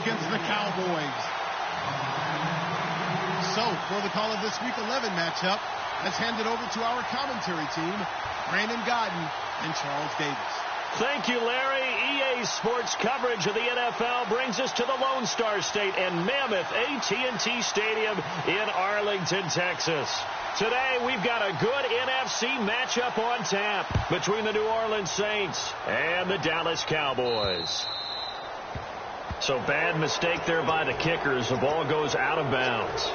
against the Cowboys. So, for the call of this Week 11 matchup, let's hand it over to our commentary team, Brandon Godden and Charles Davis. Thank you, Larry. EA Sports coverage of the NFL brings us to the Lone Star State and Mammoth AT&T Stadium in Arlington, Texas. Today, we've got a good NFC matchup on tap between the New Orleans Saints and the Dallas Cowboys. So bad mistake there by the kickers. The ball goes out of bounds.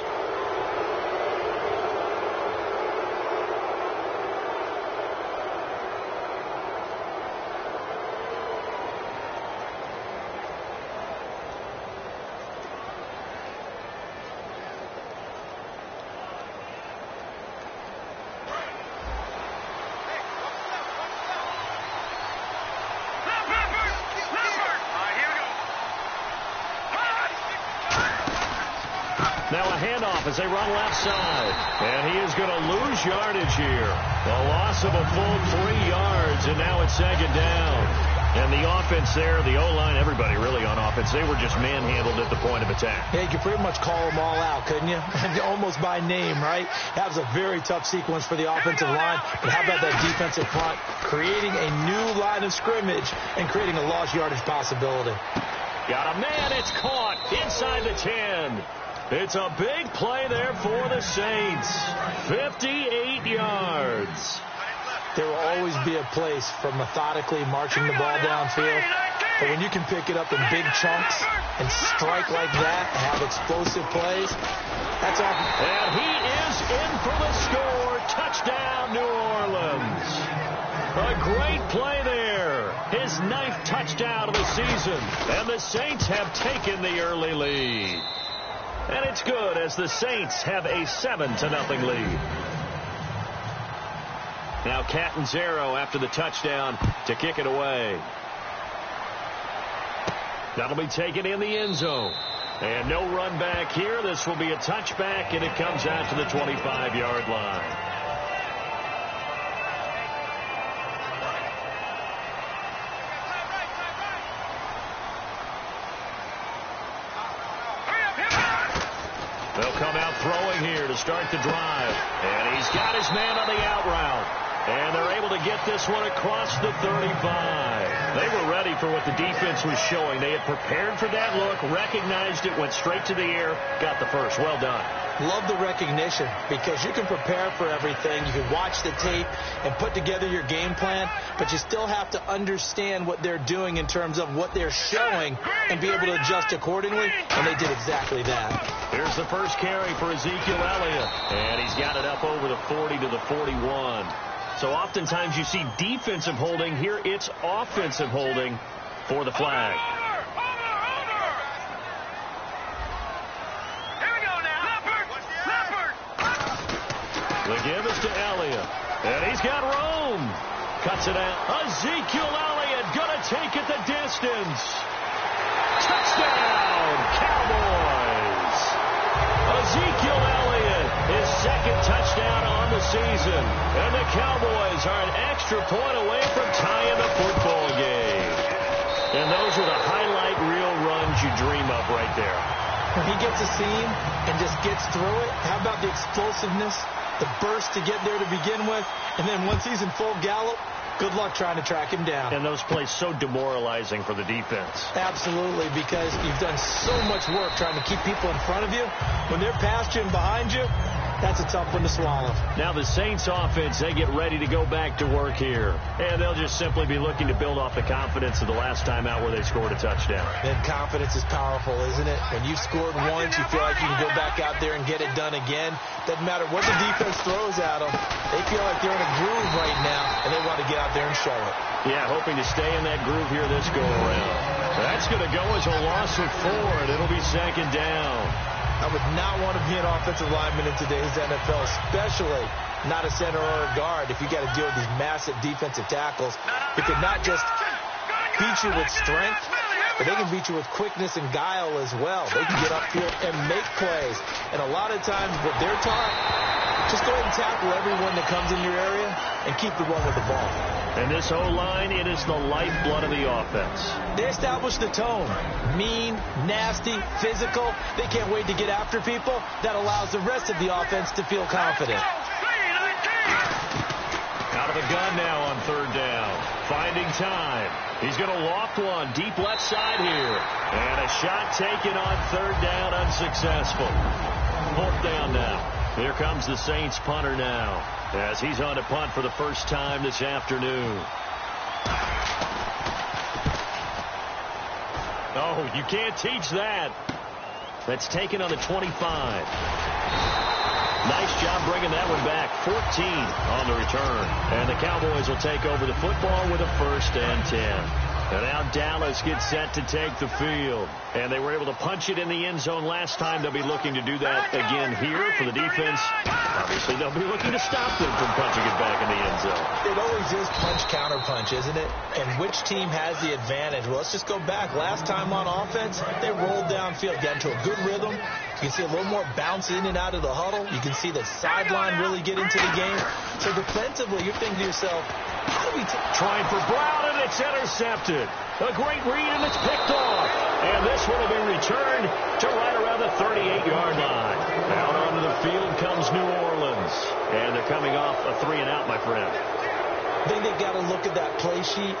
Now a handoff as they run left side. And he is going to lose yardage here. A loss of a full 3 yards, and now it's second down. And the offense there, the O-line, everybody really on offense, they were just manhandled at the point of attack. Yeah, you could pretty much call them all out, couldn't you? Almost by name, right? That was a very tough sequence for the offensive line. But how about that defensive front creating a new line of scrimmage and creating a lost yardage possibility? Got a man, it's caught inside the 10. It's a big play there for the Saints. 58 yards. There will always be a place for methodically marching the ball downfield. But when you can pick it up in big chunks and strike like that and have explosive plays, that's all. And he is in for the score. Touchdown, New Orleans. A great play there. His 9th touchdown of the season. And the Saints have taken the early lead. And it's good as the Saints have a 7-0 lead. Now Catanzaro after the touchdown to kick it away. That'll be taken in the end zone. And no run back here. This will be a touchback, and it comes out to the 25-yard line. They'll come out throwing here to start the drive. And he's got his man on the out route. And they're able to get this one across the 35. They were ready for what the defense was showing. They had prepared for that look, recognized it, went straight to the air, got the first. Well done. Love the recognition because you can prepare for everything. You can watch the tape and put together your game plan, but you still have to understand what they're doing in terms of what they're showing and be able to adjust accordingly, and they did exactly that. Here's the first carry for Ezekiel Elliott, and he's got it up over the 40 to the 41. So oftentimes you see defensive holding. Here it's offensive holding for the flag. The give is to Elliott. And he's got room. Cuts it out. Ezekiel Elliott going to take it the distance. Touchdown, Cowboys. Ezekiel Elliott, his second touchdown on the season. And the Cowboys are an extra point away from tying the football game. And those are the highlight reel runs you dream of right there. When he gets a seam and just gets through it, how about the explosiveness, the burst to get there to begin with, and then once he's in full gallop, good luck trying to track him down. And those plays so demoralizing for the defense. Absolutely, because you've done so much work trying to keep people in front of you. When they're past you and behind you, that's a tough one to swallow. Now the Saints offense, they get ready to go back to work here. And they'll just simply be looking to build off the confidence of the last time out where they scored a touchdown. And confidence is powerful, isn't it? When you've scored once, you feel like you can go back out there and get it done again. Doesn't matter what the defense throws at them. They feel like they're in a groove right now, and they want to get out there and show it. Yeah, hoping to stay in that groove here this go-around. That's going to go as a loss of 4, and it'll be second down. I would not want to be an offensive lineman in today's NFL, especially not a center or a guard if you got to deal with these massive defensive tackles who could not just beat you with strength, but they can beat you with quickness and guile as well. They can get upfield and make plays. And a lot of times what they're taught, just go ahead and tackle everyone that comes in your area and keep the run with the ball. And this O-line, it is the lifeblood of the offense. They established the tone. Mean, nasty, physical. They can't wait to get after people. That allows the rest of the offense to feel confident. Out of the gun now on third down. Finding time. He's going to loft one deep left side here. And a shot taken on third down, unsuccessful. Fourth down now. Here comes the Saints punter now, as he's on to punt for the first time this afternoon. Oh, you can't teach that. That's taken on the 25. Nice job bringing that one back. 14 on the return. And the Cowboys will take over the football with a 1st and 10. And now Dallas gets set to take the field. And they were able to punch it in the end zone last time. They'll be looking to do that again here for the defense. Obviously, they'll be looking to stop them from punching it back in the end zone. It always is punch-counter-punch, isn't it? And which team has the advantage? Well, let's just go back. Last time on offense, they rolled downfield, got into a good rhythm. You can see a little more bounce in and out of the huddle. You can see the sideline really get into the game. So defensively, you're thinking to yourself, how do we trying for Brown, and it's intercepted. A great read, and it's picked off. And this one will be returned to right around the 38-yard line. Out onto the field comes New Orleans. And they're coming off a 3-and-out, my friend. I think they've got to look at that play sheet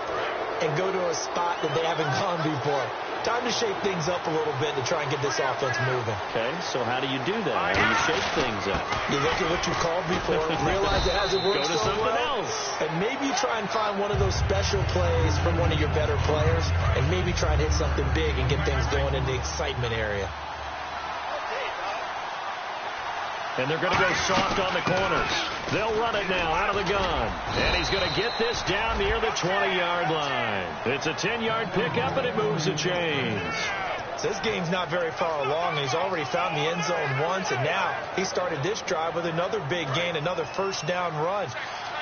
and go to a spot that they haven't gone before. Time to shake things up a little bit to try and get this offense moving. Okay, so how do you do that? How do you shake things up? You look at what you called before, realize it hasn't worked so something well, else. And maybe try and find one of those special plays from one of your better players, and maybe try and hit something big and get things going in the excitement area. And they're going to go soft on the corners. They'll run it now out of the gun. And he's going to get this down near the 20-yard line. It's a 10-yard pickup, and it moves the chains. So this game's not very far along, and he's already found the end zone once, and now he started this drive with another big gain, another first down run.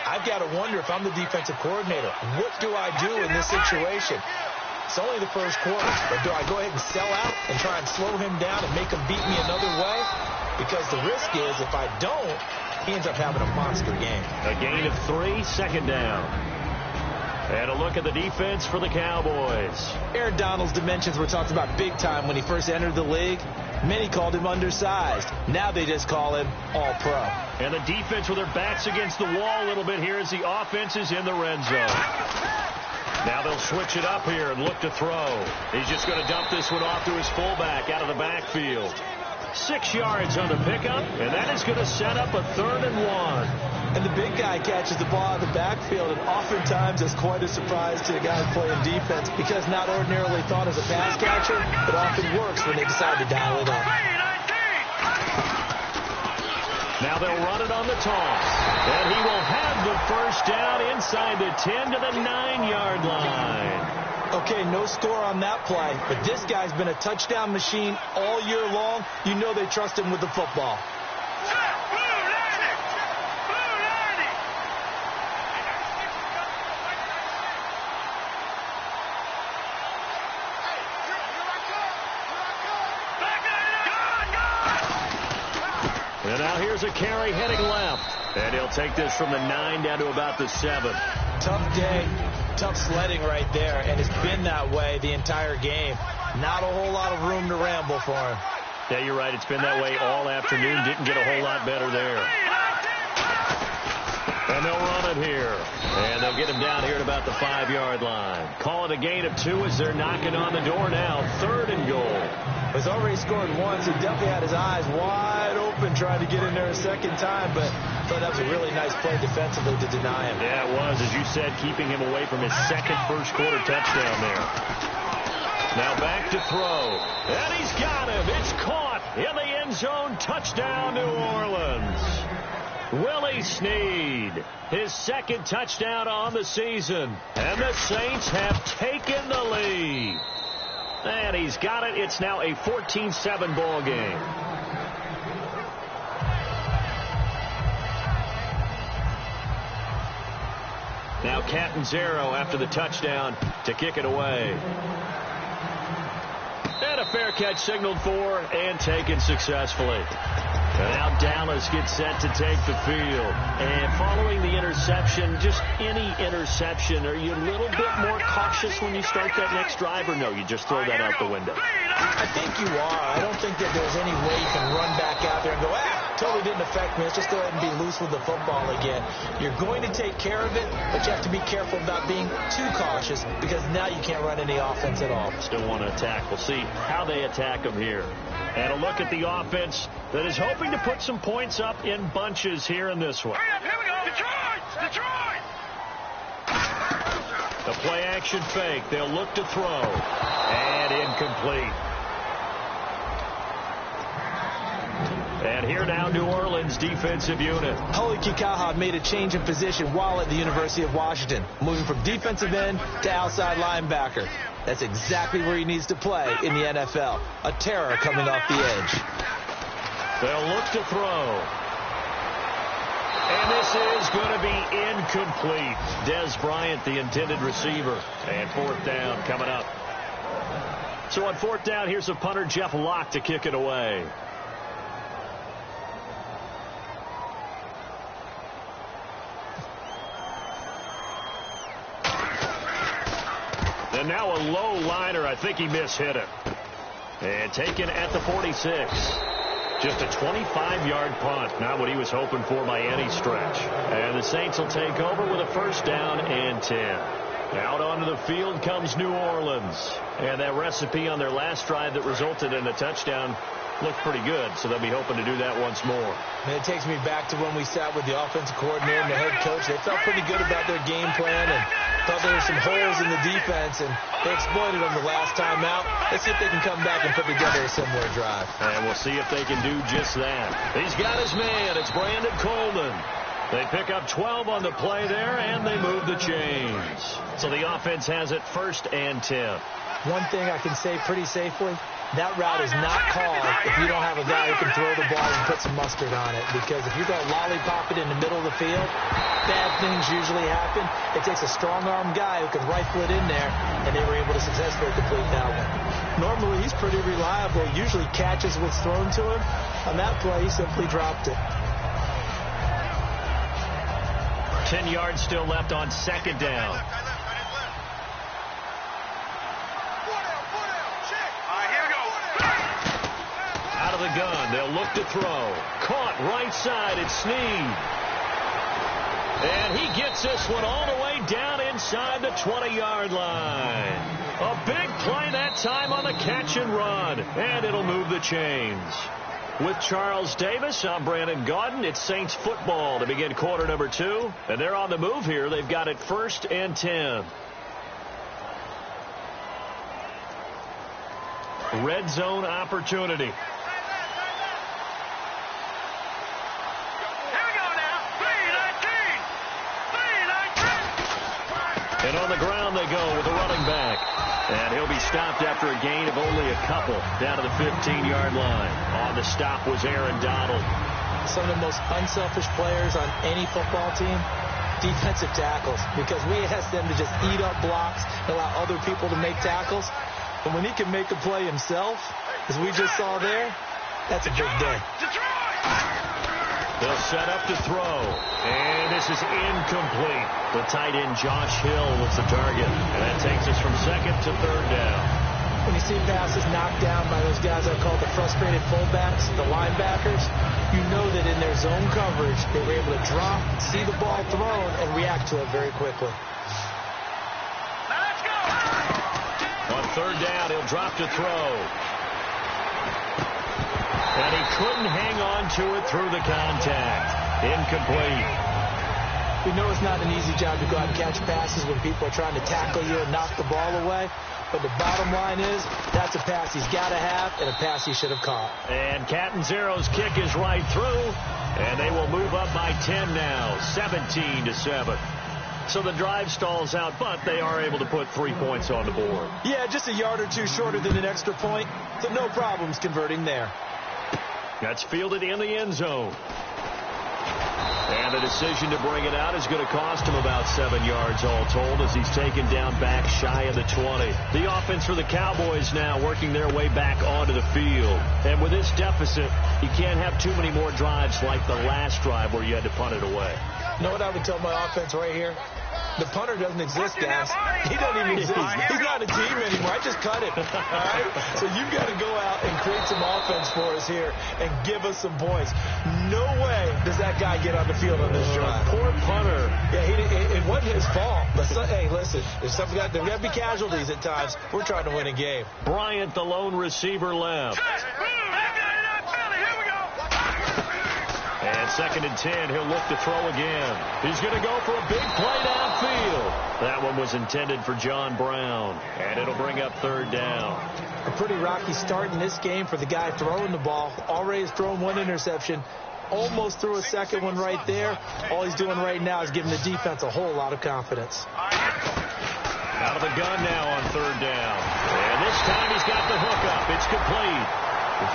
I've got to wonder if I'm the defensive coordinator, what do I do in this situation? It's only the first quarter, but do I go ahead and sell out and try and slow him down and make him beat me another way? Because the risk is, if I don't, he ends up having a monster game. A gain of 3, second down. And a look at the defense for the Cowboys. Aaron Donald's dimensions were talked about big time when he first entered the league. Many called him undersized. Now they just call him all-pro. And the defense with their backs against the wall a little bit here as the offense is in the red zone. Now they'll switch it up here and look to throw. He's just going to dump this one off to his fullback out of the backfield. 6 yards on the pickup, and that is going to set up a 3rd and 1. And the big guy catches the ball out of the backfield, and oftentimes it's quite a surprise to the guys playing defense because not ordinarily thought as a pass catcher, it often works when they decide to dial it up. Now they'll run it on the toss, and he will have the first down inside the 10 to the 9-yard line. Okay, no score on that play, but this guy's been a touchdown machine all year long. You know they trust him with the football. And now here's a carry heading left, and he'll take this from the 9 down to about the 7. Tough day. Tough sledding right there, and it's been that way the entire game. Not a whole lot of room to ramble for him. Yeah, you're right. It's been that way all afternoon. Didn't get a whole lot better there. And they'll run it here. And they'll get him down here at about the 5-yard line. Call it a gain of 2 as they're knocking on the door now. 3rd and goal. He's already scored once. He definitely had his eyes wide open trying to get in there a second time, but I thought that was a really nice play defensively to deny him. Yeah, it was, as you said, keeping him away from his second first-quarter touchdown there. Now back to throw. And he's got him. It's caught in the end zone. Touchdown, New Orleans. Willie Snead, his second touchdown on the season. And the Saints have taken the lead. And he's got it. It's now a 14-7 ball game. Now Catanzaro after the touchdown to kick it away. And a fair catch signaled for and taken successfully. And now Dallas gets set to take the field. And following the interception, just any interception, are you a little bit more cautious when you start that next drive, or no, you just throw that out the window? I think you are. I don't think that there's any way you can run back out there and go, totally didn't affect me. Let's just go ahead and be loose with the football again. You're going to take care of it, but you have to be careful about being too cautious because now you can't run any offense at all. Still want to attack. We'll see how they attack them here. And a look at the offense that is hoping to put some points up in bunches here in this one. Here we go. Detroit! The play action fake. They'll look to throw. And incomplete. And here now, New Orleans defensive unit. Holy Kikaha made a change in position while at the University of Washington, moving from defensive end to outside linebacker. That's exactly where he needs to play in the NFL. A terror coming off the edge. They'll look to throw. And this is going to be incomplete. Des Bryant, the intended receiver. And fourth down coming up. So on fourth down, here's a punter, Jeff Locke, to kick it away. And now a low liner. I think he mishit it. And taken at the 46. Just a 25-yard punt. Not what he was hoping for by any stretch. And the Saints will take over with a first down and 10. Out onto the field comes New Orleans. And that recipe on their last drive that resulted in a touchdown looked pretty good, so they'll be hoping to do that once more. And it takes me back to when we sat with the offensive coordinator and the head coach. They felt pretty good about their game plan and thought there were some holes in the defense, and they exploited them the last time out. Let's see if they can come back and put together a similar drive. And we'll see if they can do just that. He's got his man. It's Brandon Coleman. They pick up 12 on the play there, and they move the chains. So the offense has it first and 10. One thing I can say pretty safely, that route is not called if you don't have a guy who can throw the ball and put some mustard on it. Because if you go lollipop it in the middle of the field, bad things usually happen. It takes a strong-arm guy who can rifle it in there, and they were able to successfully complete that one. Normally, he's pretty reliable. Usually catches what's thrown to him. On that play, he simply dropped it. 10 yards still left on second down. Out of the gun, they'll look to throw. Caught right side, it's Snead. And he gets this one all the way down inside the 20-yard line. A big play that time on the catch and run. And it'll move the chains. With Charles Davis, I'm Brandon Gaudin. It's Saints football to begin quarter number 2. And they're on the move here. They've got it first and 10. Red zone opportunity. And on the ground they go with a running back. And he'll be stopped after a gain of only a couple down to the 15-yard line. On the stop was Aaron Donald. Some of the most unselfish players on any football team, defensive tackles. Because we ask them to just eat up blocks and allow other people to make tackles. But when he can make a play himself, as we just saw there, that's a big day. They'll set up to throw. And this is incomplete. The tight end Josh Hill was the target. And that takes us from second to third down. When you see passes knocked down by those guys I call the frustrated fullbacks, the linebackers, you know that in their zone coverage, they were able to drop, see the ball thrown, and react to it very quickly. Let's go! On third down, he'll drop to throw. And he couldn't hang on to it through the contact. Incomplete. We know it's not an easy job to go out and catch passes when people are trying to tackle you and knock the ball away. But the bottom line is, that's a pass he's got to have and a pass he should have caught. And Catanzaro's kick is right through. And they will move up by 10 now, 17-7. So the drive stalls out, but they are able to put 3 points on the board. Yeah, just a yard or two shorter than an extra point. So no problems converting there. That's fielded in the end zone. And the decision to bring it out is going to cost him about 7 yards all told as he's taken down back shy of the 20. The offense for the Cowboys now working their way back onto the field. And with this deficit, you can't have too many more drives like the last drive where you had to punt it away. You know what I would tell my offense right here? The punter doesn't exist, guys. He doesn't even exist. He's not a team anymore. I just cut it. All right? So you've got to go out and create some offense for us here and give us some points. No way does that guy get on the field on this drive. Poor punter. Yeah, it wasn't his fault. But hey, listen, there's got to be casualties at times. We're trying to win a game. Bryant, the lone receiver, left. And 2nd and 10, he'll look to throw again. He's going to go for a big play downfield. That one was intended for John Brown. And it'll bring up 3rd down. A pretty rocky start in this game for the guy throwing the ball. Already has thrown 1 interception. Almost threw a 2nd one right there. All he's doing right now is giving the defense a whole lot of confidence. Out of the gun now on 3rd down. And this time he's got the hook up. It's complete.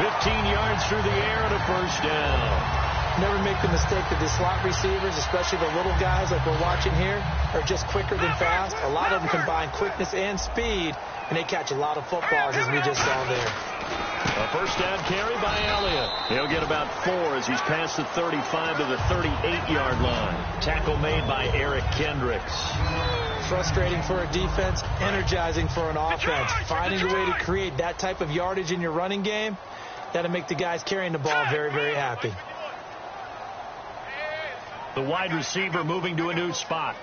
15 yards through the air and a 1st down. Never make the mistake that the slot receivers, especially the little guys like we're watching here, are just quicker than fast. A lot of them combine quickness and speed, and they catch a lot of footballs, as we just saw there. A 1st down carry by Elliott. He'll get about 4 as he's past the 35 to the 38-yard line. Tackle made by Eric Kendricks. Frustrating for a defense, energizing for an offense. Finding a way to create that type of yardage in your running game, that'll make the guys carrying the ball very, very happy. The wide receiver moving to a new spot.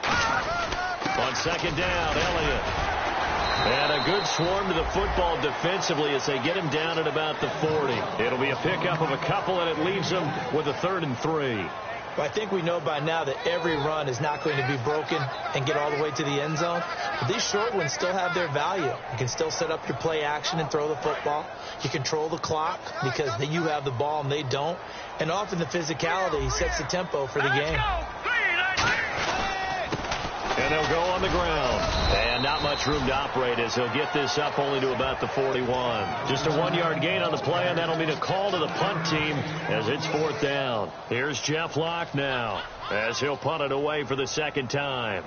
On 2nd down, Elliott. And a good swarm to the football defensively as they get him down at about the 40. It'll be a pickup of a couple, and it leaves them with a 3rd and 3. Well, I think we know by now that every run is not going to be broken and get all the way to the end zone. But these short ones still have their value. You can still set up your play action and throw the football. You control the clock because you have the ball and they don't. And often the physicality sets the tempo for the game. And they'll go on the ground. And not much room to operate as he'll get this up only to about the 41. Just a 1-yard gain on the play, and that'll mean a call to the punt team as it's 4th down. Here's Jeff Locke now as he'll punt it away for the 2nd time.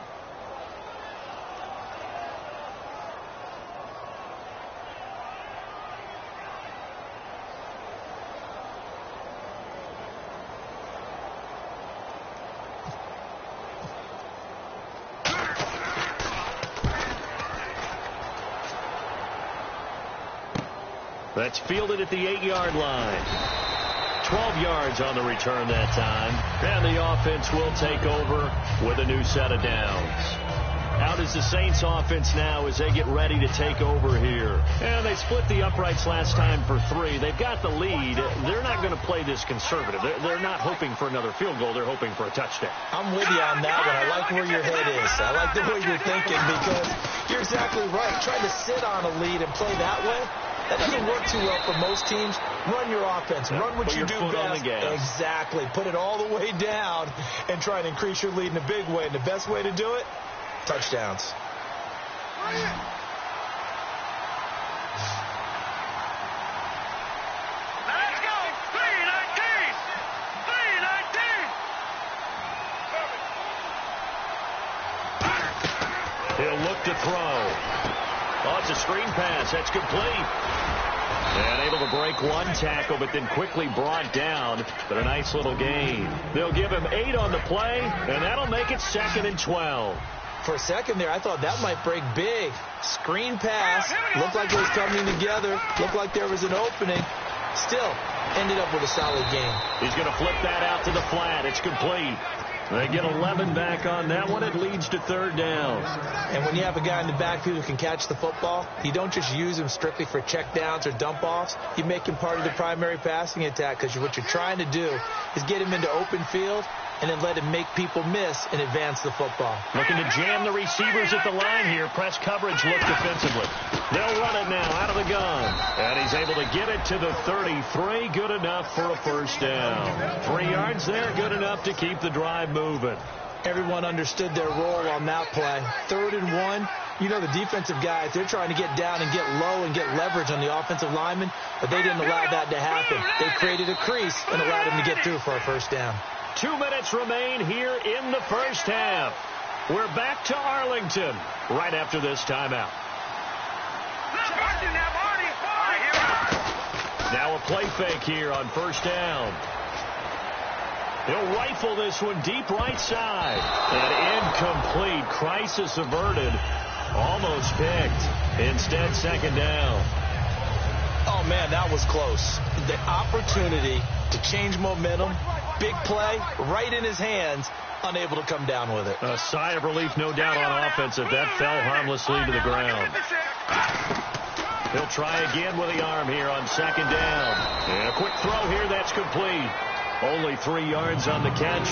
That's fielded at the 8-yard line. 12 yards on the return that time. And the offense will take over with a new set of downs. Out is the Saints offense now as they get ready to take over here. And they split the uprights last time for 3. They've got the lead. They're not going to play this conservative. They're not hoping for another field goal. They're hoping for a touchdown. I'm with you on that one. I like where your head is. I like the way you're thinking because you're exactly right. Trying to sit on a lead and play that way, that doesn't work too well for most teams. Run your offense. Run what you do best. Exactly. Put it all the way down and try and increase your lead in a big way. And the best way to do it, touchdowns. Let's go. 319. 319. He'll look to throw. Oh, it's a screen pass. That's complete. And able to break 1 tackle, but then quickly brought down. But a nice little gain. They'll give him 8 on the play, and that'll make it 2nd and 12. For a second there, I thought that might break big. Screen pass. Looked like it was coming together. Looked like there was an opening. Still, ended up with a solid game. He's going to flip that out to the flat. It's complete. They get 11 back on that one. It leads to 3rd down. And when you have a guy in the backfield who can catch the football, you don't just use him strictly for checkdowns or dump-offs. You make him part of the primary passing attack because what you're trying to do is get him into open field and then let him make people miss and advance the football. Looking to jam the receivers at the line here. Press coverage look defensively. They'll run it now out of the gun. And he's able to get it to the 33. Good enough for a 1st down. 3 yards there. Good enough to keep the drive moving. Everyone understood their role on that play. 3rd and 1. You know the defensive guys, they're trying to get down and get low and get leverage on the offensive lineman, but they didn't allow that to happen. They created a crease and allowed him to get through for a first down. 2 minutes remain here in the first half. We're back to Arlington right after this timeout. Now a play fake here on first down. He'll rifle this one deep right side. And incomplete. Crisis averted. Almost picked. Instead, second down. Oh, man, that was close. The opportunity to change momentum, big play, right in his hands, unable to come down with it. A sigh of relief, no doubt, on offense if that fell harmlessly to the ground. He'll try again with the arm here on second down. And a quick throw here, that's complete. Only 3 yards on the catch.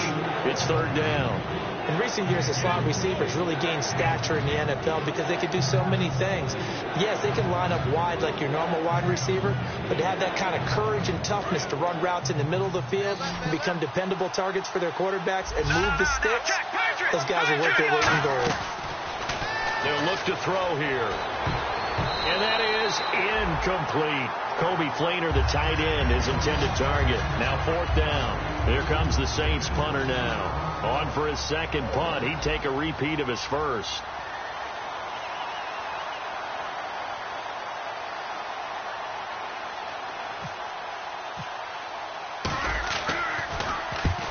It's third down. In recent years, the slot receivers really gained stature in the NFL because they could do so many things. Yes, they can line up wide like your normal wide receiver, but to have that kind of courage and toughness to run routes in the middle of the field and become dependable targets for their quarterbacks and move the sticks, those guys will work their weight in gold. They'll look to throw here. And that is incomplete. Kobe Flainer, the tight end, his intended target. Now fourth down. Here comes the Saints punter now. On for his second punt. He'd take a repeat of his first.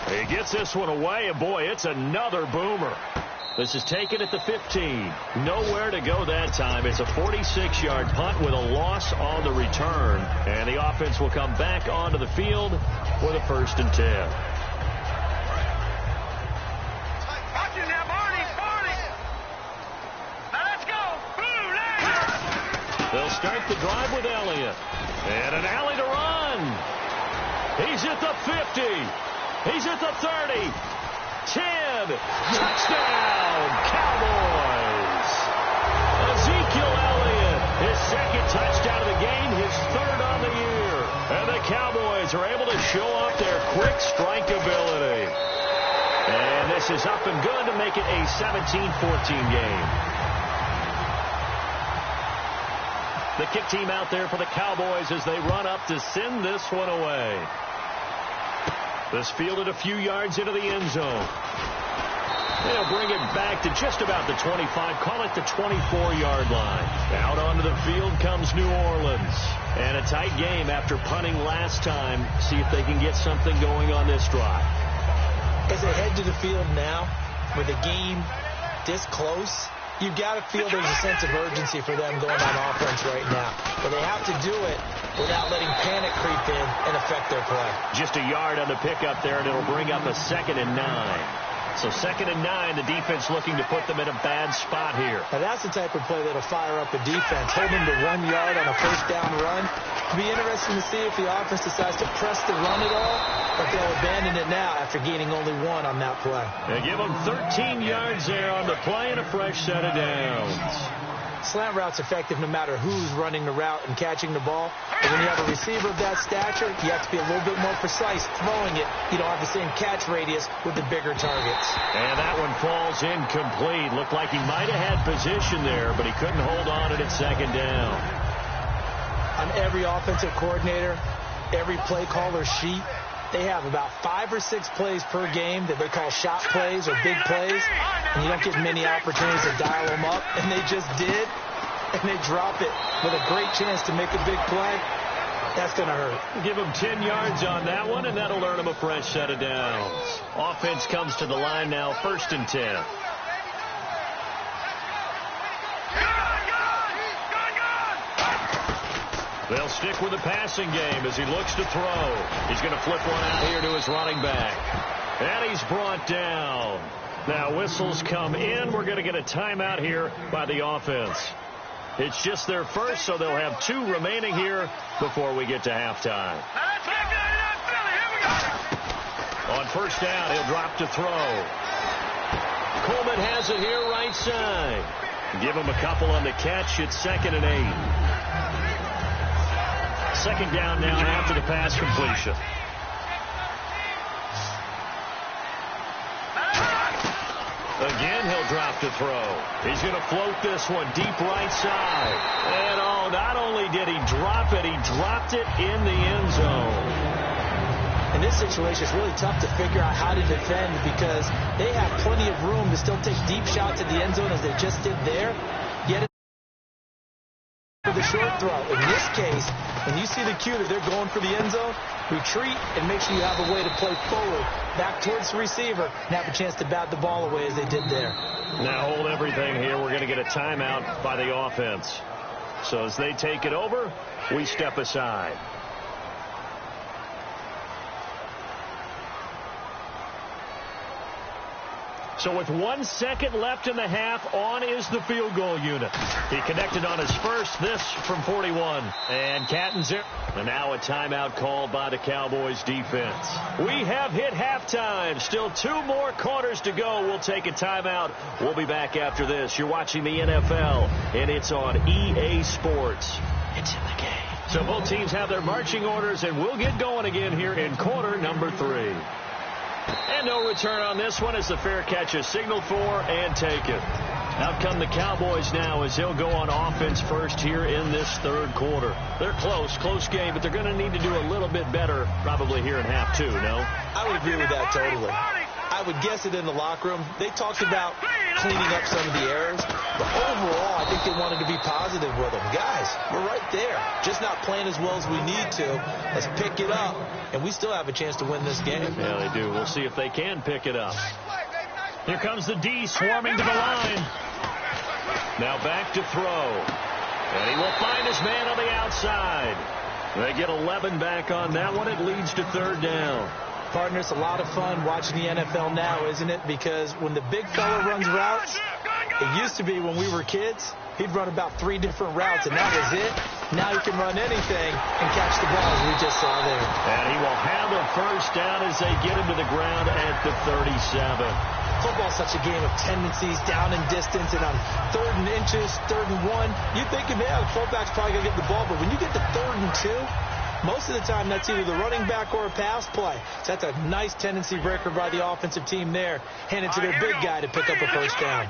He gets this one away, and boy, it's another boomer. This is taken at the 15. Nowhere to go that time. It's a 46-yard punt with a loss on the return. And the offense will come back onto the field with a 1st and 10. They'll start the drive with Elliott. And an alley to run. He's at the 50. He's at the 30. 10. Touchdown, Cowboys. Ezekiel Elliott, his second touchdown of the game, his 3rd on the year. And the Cowboys are able to show off their quick strike ability. And this is up and good to make it a 17-14 game. The kick team out there for the Cowboys as they run up to send this one away. This fielded a few yards into the end zone. They'll bring it back to just about the 25, call it the 24-yard line. Out onto the field comes New Orleans. And a tight game after punting last time. See if they can get something going on this drive. As they head to the field now, with the game this close, you've got to feel there's a sense of urgency for them going on offense right now. But they have to do it without letting panic creep in and affect their play. Just a yard on the pickup there, and it'll bring up a 2nd and 9. So 2nd and 9, the defense looking to put them in a bad spot here. Now that's the type of play that'll fire up a defense. Hold them to 1 yard on a first down run. It'll be interesting to see if the offense decides to press the run at all, or if they'll abandon it now after gaining only 1 on that play. They give them 13 yards there on the play and a fresh set of downs. Slant route's effective no matter who's running the route and catching the ball. But when you have a receiver of that stature, you have to be a little bit more precise throwing it. You don't have the same catch radius with the bigger targets. And that one falls incomplete. Looked like he might have had position there, but he couldn't hold on to it at 2nd down. On every offensive coordinator, every play caller sheet, they have about 5 or 6 plays per game that they call shot plays or big plays, and you don't get many opportunities to dial them up, and they just did, and they drop it with a great chance to make a big play. That's going to hurt. Give them 10 yards on that one, and that'll earn them a fresh set of downs. Offense comes to the line now, 1st and 10. They'll stick with the passing game as he looks to throw. He's going to flip one out here to his running back. And he's brought down. Now whistles come in. We're going to get a timeout here by the offense. It's just their first, so they'll have 2 remaining here before we get to halftime. On first down, he'll drop to throw. Coleman has it here right side. Give him a couple on the catch. It's 2nd and 8. 2nd down now after the pass completion. Again, he'll drop to throw. He's going to float this one deep right side. And, oh, not only did he drop it, he dropped it in the end zone. In this situation, it's really tough to figure out how to defend because they have plenty of room to still take deep shots at the end zone as they just did there. Yet for the short throw. In this case, when you see the cue that they're going for the end zone, retreat and make sure you have a way to play forward, back towards the receiver, and have a chance to bat the ball away as they did there. Now hold everything here. We're going to get a timeout by the offense. So as they take it over, we step aside. So with 1 second left in the half, on is the field goal unit. He connected on his first, this from 41. And Catton's in. And now a timeout called by the Cowboys defense. We have hit halftime. Still 2 more quarters to go. We'll take a timeout. We'll be back after this. You're watching the NFL, and it's on EA Sports. It's in the game. So both teams have their marching orders, and we'll get going again here in quarter number 3. And no return on this one as the fair catch is signaled for and taken. Out come the Cowboys now as they'll go on offense first here in this third quarter. They're close game, but they're going to need to do a little bit better probably here in half 2, no? I would agree with that totally. I would guess it in the locker room. They talked about cleaning up some of the errors, but overall I think they wanted to be positive with them. Guys, we're right there. Just not playing as well as we need to. Let's pick it up, and we still have a chance to win this game. Yeah, they do. We'll see if they can pick it up. Here comes the D swarming to the line. Now back to throw. And he will find his man on the outside. They get 11 back on that one. It leads to third down. Partner, it's a lot of fun watching the NFL now, isn't it? Because when the big fella runs routes, it used to be when we were kids, he'd run about 3 different routes, and that was it. Now he can run anything and catch the ball, as we just saw there. And he will have a first down as they get him to the ground at the 37. Football's such a game of tendencies, down and distance, and on 3rd and inches, 3rd and 1, you're thinking, yeah, the fullback's probably going to get the ball, but when you get to 3rd and 2, most of the time, that's either the running back or a pass play. So that's a nice tendency breaker by the offensive team there. Hand it to their big guy to pick up a first down.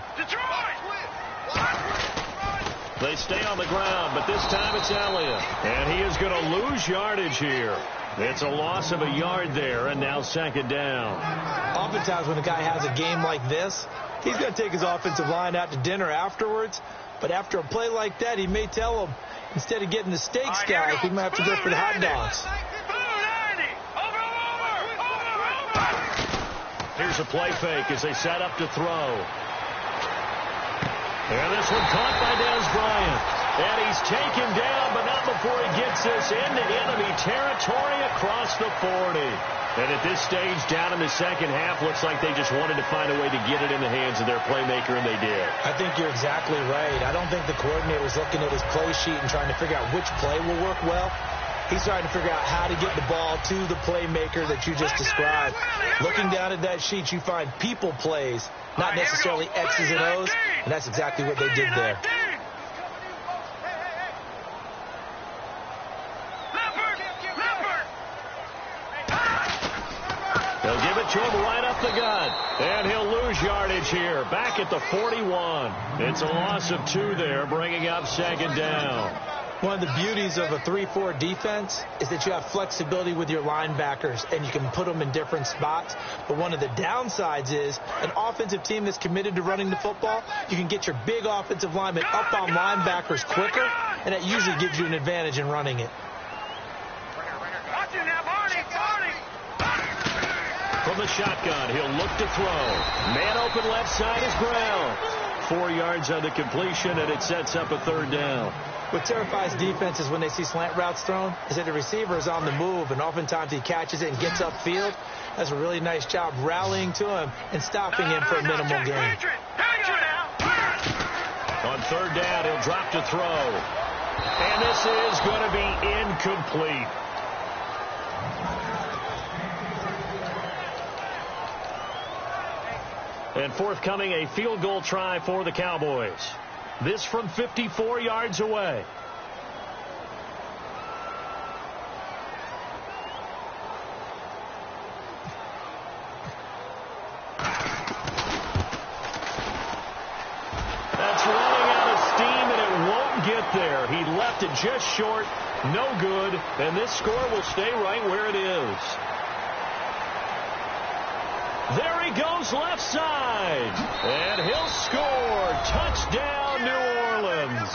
They stay on the ground, but this time it's Elliott. And he is going to lose yardage here. It's a loss of a yard there, and now second down. Oftentimes when a guy has a game like this, he's going to take his offensive line out to dinner afterwards. But after a play like that, he may tell him, instead of getting the steaks, guys, we might have to go for the hot dogs. Here's a play fake as they set up to throw. And this one caught by Dez Bryant. And he's taken down, but not before he gets this into enemy territory across the 40. And at this stage, down in the second half, looks like they just wanted to find a way to get it in the hands of their playmaker, and they did. I think you're exactly right. I don't think the coordinator's looking at his play sheet and trying to figure out which play will work well. He's trying to figure out how to get the ball to the playmaker that you just described. Looking down at that sheet, you find people plays, not necessarily X's and O's, and that's exactly what they did there. They'll give it to him right up the gut. And he'll lose yardage here. Back at the 41. It's a loss of 2 there, bringing up second down. One of the beauties of a 3-4 defense is that you have flexibility with your linebackers, and you can put them in different spots. But one of the downsides is an offensive team that's committed to running the football, you can get your big offensive linemen up on linebackers quicker, and that usually gives you an advantage in running it. From the shotgun, he'll look to throw. Man open left side is Brown. 4 yards on the completion, and it sets up a third down. What terrifies defenses when they see slant routes thrown is that the receiver is on the move, and oftentimes he catches it and gets upfield. That's a really nice job rallying to him and stopping him for a minimal gain. On third down, he'll drop to throw. And this is going to be incomplete. And forthcoming, a field goal try for the Cowboys. This from 54 yards away. attempt there. He left it just short. No good. And this score will stay right where it is. There he goes left side. And he'll score. Touchdown, New Orleans.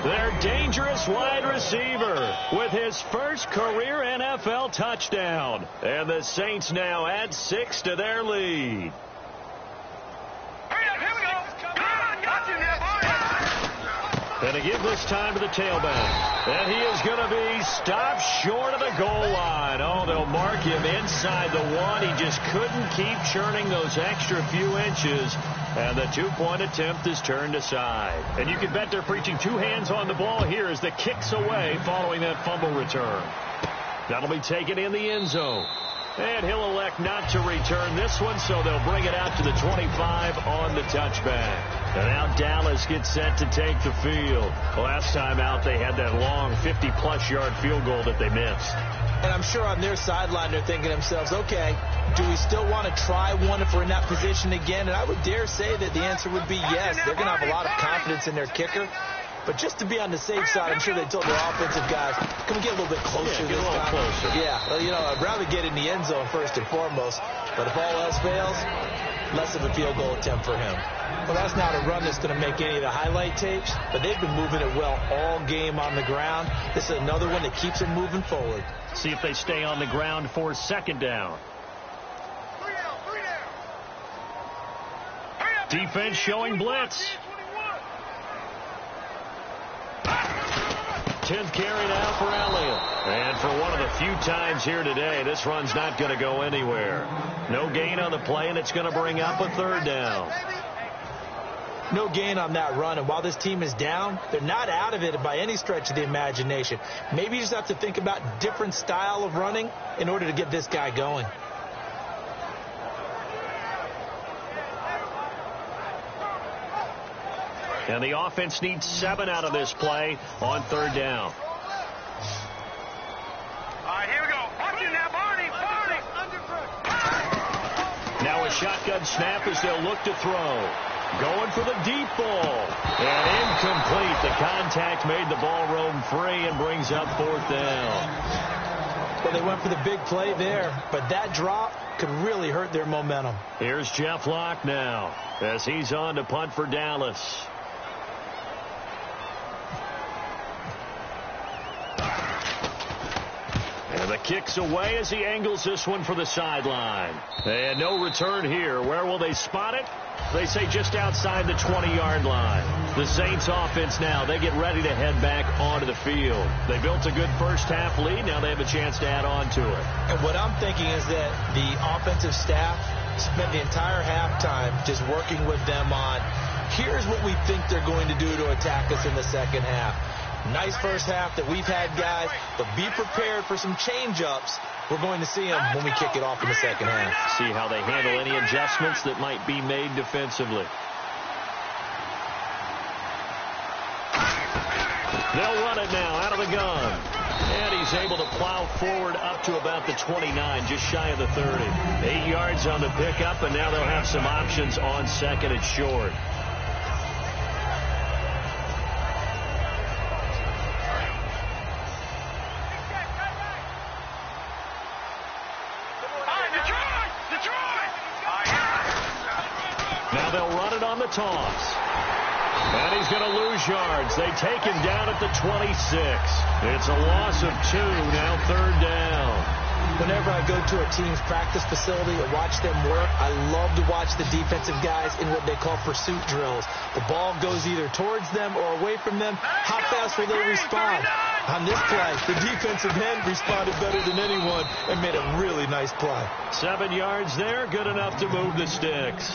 Their dangerous wide receiver with his first career NFL touchdown. And the Saints now add 6 to their lead. And to give this time to the tailback. And he is going to be stopped short of the goal line. Oh, they'll mark him inside the 1. He just couldn't keep churning those extra few inches. And the 2-point attempt is turned aside. And you can bet they're preaching 2 hands on the ball here as the kick's away following that fumble return. That'll be taken in the end zone. And he'll elect not to return this one, so they'll bring it out to the 25 on the touchback. And now Dallas gets set to take the field. Last time out, they had that long 50-plus yard field goal that they missed. And I'm sure on their sideline, they're thinking to themselves, okay, do we still want to try one if we're in that position again? And I would dare say that the answer would be yes. They're going to have a lot of confidence in their kicker. But just to be on the safe side, I'm sure they told their offensive guys, can we get a little bit closer this time? Closer. Yeah, well, you know, I'd rather get in the end zone first and foremost. But if all else fails, less of a field goal attempt for him. Well, that's not a run that's going to make any of the highlight tapes, but they've been moving it well all game on the ground. This is another one that keeps them moving forward. See if they stay on the ground for second down. Defense showing blitz. 10th carry now for Elliott. And for one of the few times here today, this run's not going to go anywhere. No gain on the play, and it's going to bring up a 3rd down. No gain on that run, and while this team is down, they're not out of it by any stretch of the imagination. Maybe you just have to think about different style of running in order to get this guy going. And the offense needs 7 out of this play on 3rd down. All right, here we go. Watch it now, Barney. Now a shotgun snap as they'll look to throw. Going for the deep ball. And incomplete. The contact made the ball roam free and brings up 4th down. Well, they went for the big play there, but that drop could really hurt their momentum. Here's Jeff Locke now as he's on to punt for Dallas. And the kick's away as he angles this one for the sideline. And no return here. Where will they spot it? They say just outside the 20-yard line. The Saints offense now, they get ready to head back onto the field. They built a good first-half lead. Now they have a chance to add on to it. And what I'm thinking is that the offensive staff spent the entire halftime just working with them on, here's what we think they're going to do to attack us in the second half. Nice first half that we've had, guys, but be prepared for some change-ups. We're going to see them when we kick it off in the second half. See how they handle any adjustments that might be made defensively. They'll run it now out of the gun. And he's able to plow forward up to about the 29, just shy of the 30. 8 yards on the pickup, and now they'll have some options on second and short. Now they'll run it on the toss. And he's going to lose yards. They take him down at the 26. It's a loss of 2, now 3rd down. Whenever I go to a team's practice facility and watch them work, I love to watch the defensive guys in what they call pursuit drills. The ball goes either towards them or away from them. How fast will they respond? On this play, the defensive end responded better than anyone and made a really nice play. 7 yards there, good enough to move the sticks.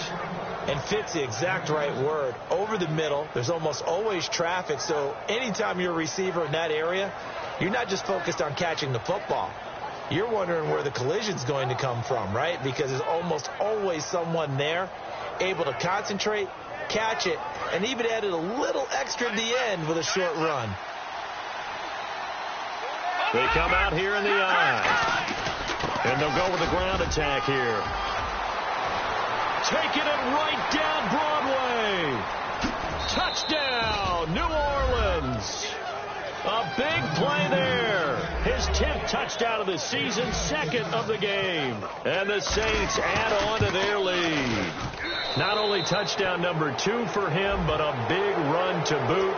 And fit's the exact right word. Over the middle, there's almost always traffic, so anytime you're a receiver in that area, you're not just focused on catching the football. You're wondering where the collision's going to come from, right? Because there's almost always someone there able to concentrate, catch it, and even added a little extra at the end with a short run. They come out here in the eye. And they'll go with the ground attack here. Taking it right down Broadway. Touchdown, New Orleans. A big play there. His 10th touchdown of the season, 2nd of the game. And the Saints add on to their lead. Not only touchdown number 2 for him, but a big run to boot.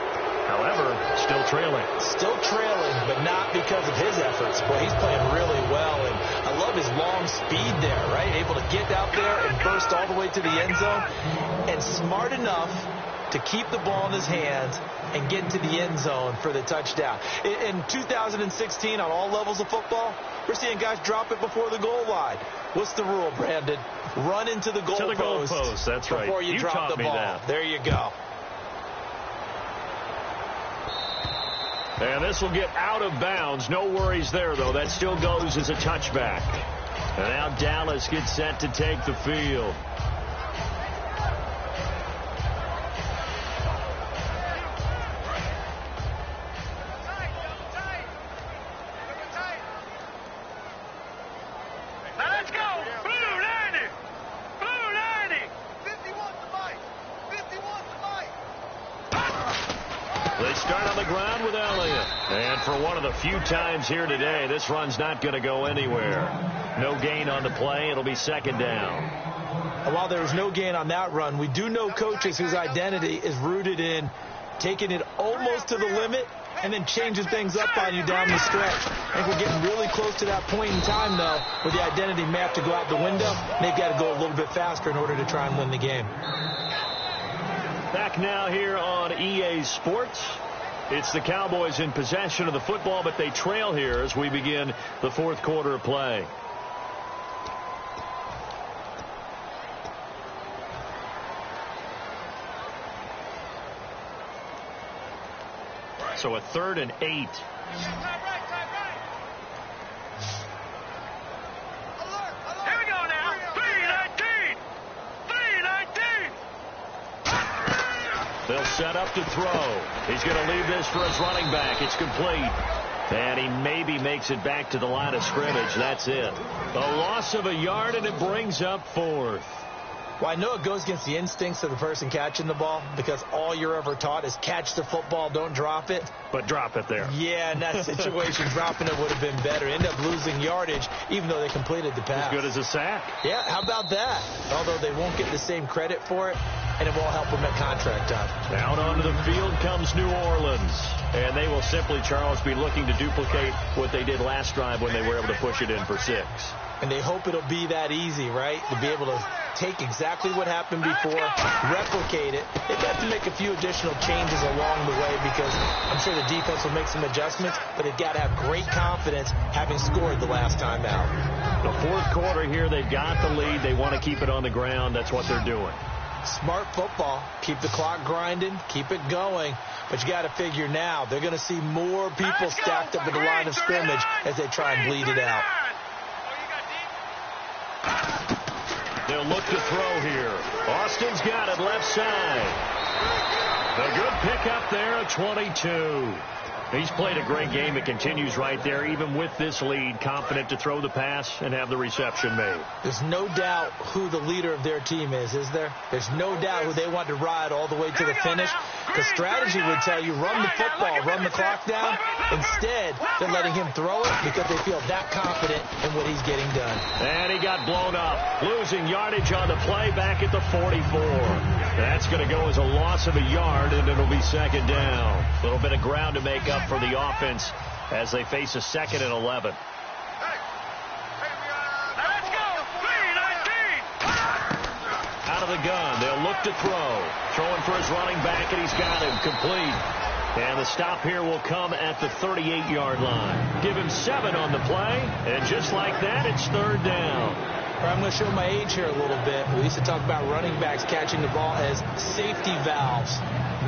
However, still trailing. Still trailing, but not because of his efforts. Boy, he's playing really well, and I love his long speed there, right? Able to get out there and burst all the way to the end zone, and smart enough to keep the ball in his hands and get to the end zone for the touchdown. In 2016, on all levels of football, we're seeing guys drop it before the goal line. What's the rule, Brandon? Run into the goal post. That's right. Before you drop the ball. That. There you go. And this will get out of bounds. No worries there, though. That still goes as a touchback. And now Dallas gets set to take the field. They start on the ground with Elliott. And for one of the few times here today, this run's not going to go anywhere. No gain on the play. It'll be 2nd down. And while there was no gain on that run, we do know coaches whose identity is rooted in taking it almost to the limit and then changing things up on you down the stretch. I think we're getting really close to that point in time, though, where the identity may have to go out the window. They've got to go a little bit faster in order to try and win the game. Back now here on EA Sports. It's the Cowboys in possession of the football, but they trail here as we begin the 4th quarter of play. So a 3rd and 8. Here we go now. 3-19. 3-19. They'll set up to throw. He's going to leave this for his running back. It's complete. And he maybe makes it back to the line of scrimmage. That's it. A loss of a yard, and it brings up 4th. Well, I know it goes against the instincts of the person catching the ball because all you're ever taught is catch the football, don't drop it. But drop it there. Yeah, in that situation, dropping it would have been better. End up losing yardage, even though they completed the pass. As good as a sack. Yeah, how about that? Although they won't get the same credit for it, and it won't help them at contract time. Out onto the field comes New Orleans. And they will simply, Charles, be looking to duplicate what they did last drive when they were able to push it in for 6. And they hope it'll be that easy, right? To be able to take exactly what happened before, replicate it. They've got to make a few additional changes along the way because I'm sure the defense will make some adjustments, but they've got to have great confidence having scored the last time out. The 4th quarter here, they've got the lead. They want to keep it on the ground. That's what they're doing. Smart football. Keep the clock grinding. Keep it going. But you got to figure now, they're going to see more people stacked up at the line of scrimmage as they try and bleed it out. They'll look to throw here. Austin's got it left side. A good pickup there at 22. He's played a great game. It continues right there, even with this lead, confident to throw the pass and have the reception made. There's no doubt who the leader of their team is there? There's no doubt who they want to ride all the way to the finish. The strategy would tell you run the football, run the clock down. Instead, they're letting him throw it because they feel that confident in what he's getting done. And he got blown up, losing yardage on the play back at the 44. That's going to go as a loss of a yard, and it'll be 2nd down. A little bit of ground to make up for the offense as they face a 2nd and 11. Let's go. 3-19. Out of the gun, they'll look to throw. Throwing for his running back, and he's got him complete. And the stop here will come at the 38-yard line. Give him 7 on the play, and just like that, it's 3rd down. I'm going to show my age here a little bit. We used to talk about running backs catching the ball as safety valves.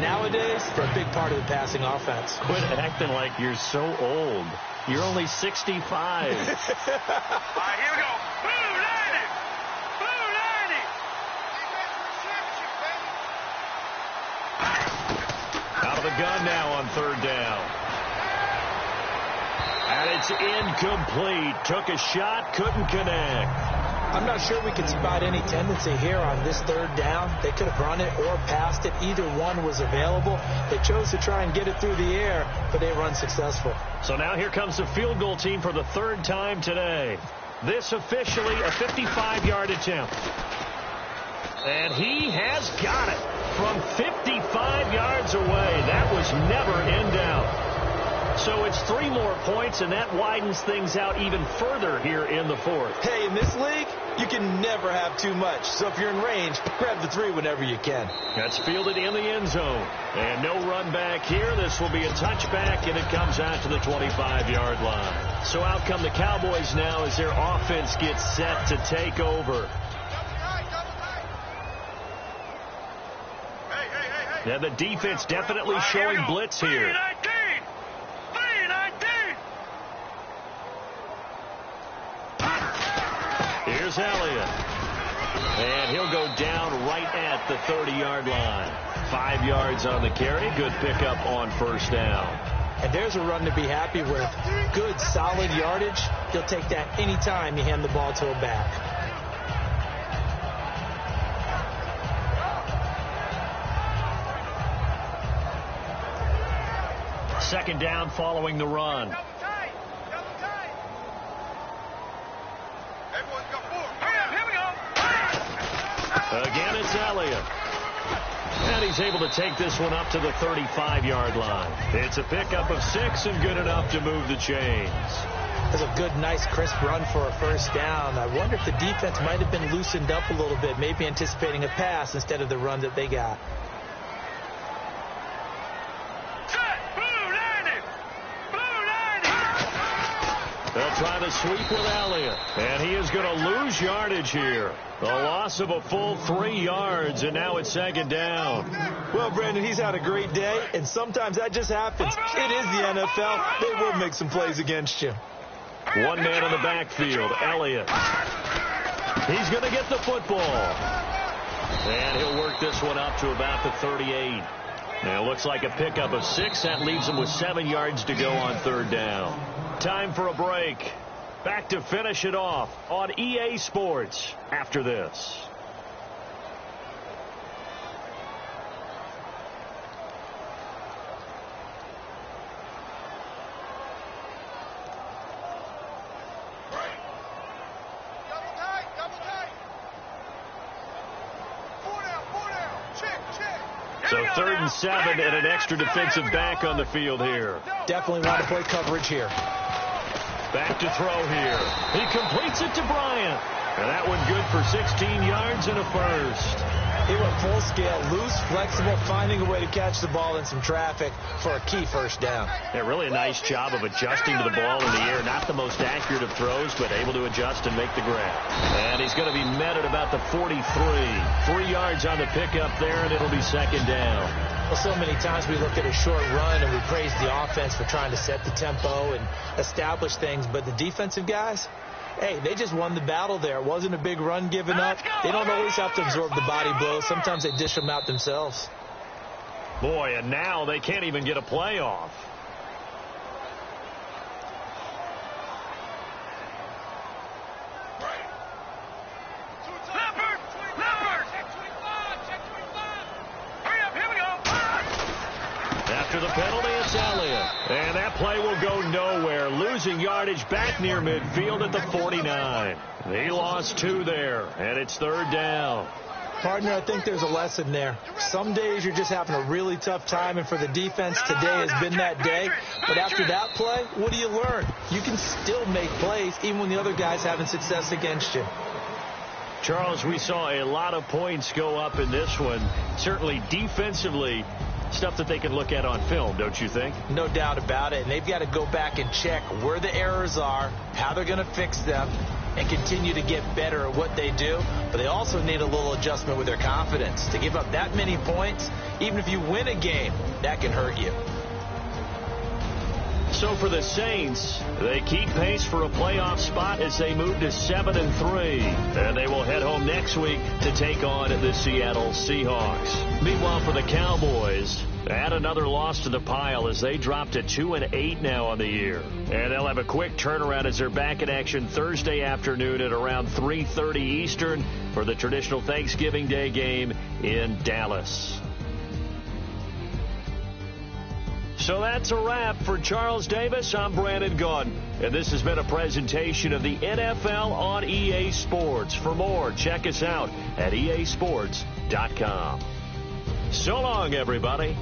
Nowadays, they're a big part of the passing offense. Quit acting like you're so old. You're only 65. All right, here we go. Blue 90. Blue 90. Out of the gun now on 3rd down. And it's incomplete. Took a shot, couldn't connect. I'm not sure we could spot any tendency here on this third down. They could have run it or passed it. Either one was available. They chose to try and get it through the air, but they were unsuccessful. So now here comes the field goal team for the third time today. This officially a 55-yard attempt. And he has got it from 55 yards away. That was never in doubt. So it's 3 more points, and that widens things out even further here in the fourth. Hey, in this league, you can never have too much. So if you're in range, grab the 3 whenever you can. That's fielded in the end zone. And no run back here. This will be a touchback, and it comes out to the 25-yard line. So out come the Cowboys now as their offense gets set to take over. And the defense definitely showing blitz here. Here's Elliott. And he'll go down right at the 30-yard line. 5 yards on the carry. Good pickup on first down. And there's a run to be happy with. Good, solid yardage. You'll take that anytime you hand the ball to a back. Second down following the run. Again, it's Elliott. And he's able to take this one up to the 35-yard line. It's a pickup of 6 and good enough to move the chains. That's a good, nice, crisp run for a first down. I wonder if the defense might have been loosened up a little bit, maybe anticipating a pass instead of the run that they got. They'll try to sweep with Elliott. And he is going to lose yardage here. The loss of a full 3 yards, and now it's second down. Well, Brandon, he's had a great day, and sometimes that just happens. It is the NFL. They will make some plays against you. 1 man in the backfield, Elliott. He's going to get the football. And he'll work this one up to about the 38. Now, it looks like a pickup of 6. That leaves him with 7 yards to go on third down. Time for a break. Back to finish it off on EA Sports after this. So 3rd and 7 and an extra defensive back on the field here. Definitely want to play coverage here. Back to throw here. He completes it to Bryant. And that one good for 16 yards and a first. He went full scale, loose, flexible, finding a way to catch the ball in some traffic for a key first down. Yeah, really a nice job of adjusting to the ball in the air. Not the most accurate of throws, but able to adjust and make the grab. And he's going to be met at about the 43. 3 yards on the pickup there, and it'll be second down. Well, so many times we look at a short run and we praise the offense for trying to set the tempo and establish things, but the defensive guys, hey, they just won the battle there. It wasn't a big run given up. They don't always have to absorb the body blows. Sometimes they dish them out themselves. Boy, and now they can't even get a play off. After the penalty, it's Elliott. And that play will go nowhere. Losing yardage back near midfield at the 49. He lost 2 there, and it's third down. Partner, I think there's a lesson there. Some days you're just having a really tough time, and for the defense, today has been that day. But after that play, what do you learn? You can still make plays even when the other guy's having success against you. Charles, we saw a lot of points go up in this one. Certainly defensively, stuff that they can look at on film, don't you think? No doubt about it. And they've got to go back and check where the errors are, how they're going to fix them, and continue to get better at what they do. But they also need a little adjustment with their confidence. To give up that many points, even if you win a game, that can hurt you. So for the Saints, they keep pace for a playoff spot as they move to 7-3. And they will head home next week to take on the Seattle Seahawks. Meanwhile, for the Cowboys, Add another loss to the pile as they drop to 2-8 now on the year. And they'll have a quick turnaround as they're back in action Thursday afternoon at around 3:30 Eastern for the traditional Thanksgiving Day game in Dallas. So that's a wrap for Charles Davis. I'm Brandon Gaudin, and this has been a presentation of the NFL on EA Sports. For more, check us out at easports.com. So long, everybody.